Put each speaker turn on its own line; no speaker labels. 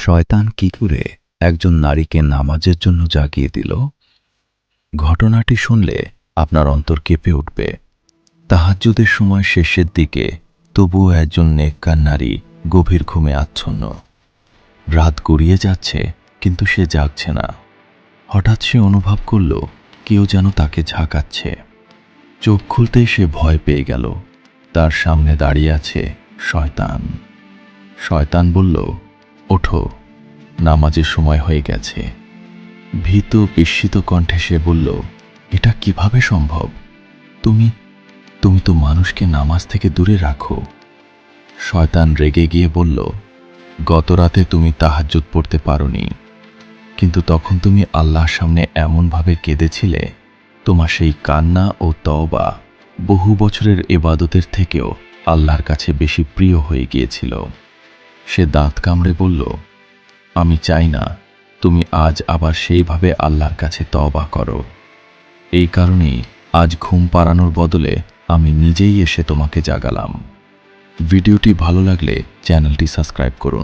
শয়তান কি করে একজন নারীকে নামাজের জন্য জাগিয়ে দিল? ঘটনাটি শুনলে আপনার অন্তর কেঁপে উঠবে। তাহাজ্জুদের সময় শেষের দিকে তবুও একজন নেককার নারী গভীর ঘুমে আচ্ছন্ন। রাত গড়িয়ে যাচ্ছে, কিন্তু সে জাগছে না। হঠাৎ সে অনুভব করল কেউ যেন তাকে ঝাঁকাচ্ছে। চোখ খুলতেই সে ভয় পেয়ে গেল। তার সামনে দাঁড়িয়ে আছে শয়তান। শয়তান বলল, ওঠো, নামাজের সময় হয়ে গেছে। ভীত বিস্মিত কণ্ঠে সে বলল, এটা কিভাবে সম্ভব? তুমি তুমি তো মানুষকে নামাজ থেকে দূরে রাখো। শয়তান রেগে গিয়ে বলল, গত রাতে তুমি তাহাজ্জুদ পড়তে পারোনি, কিন্তু তখন তুমি আল্লাহর সামনে এমনভাবে কেঁদেছিলে, তোমার সেই কান্না ও তওবা বহু বছরের ইবাদতের থেকেও আল্লাহর কাছে বেশি প্রিয় হয়ে গিয়েছিল। সে দাঁত কামড়ে বলল, আমি চাই না তুমি আজ আবার সেইভাবে আল্লাহর কাছে তওবা করো। এই কারণেই আজ ঘুম পাড়ানোর বদলে আমি নিজেই এসে তোমাকে জাগালাম। ভিডিওটি ভালো লাগলে চ্যানেলটি সাবস্ক্রাইব করুন।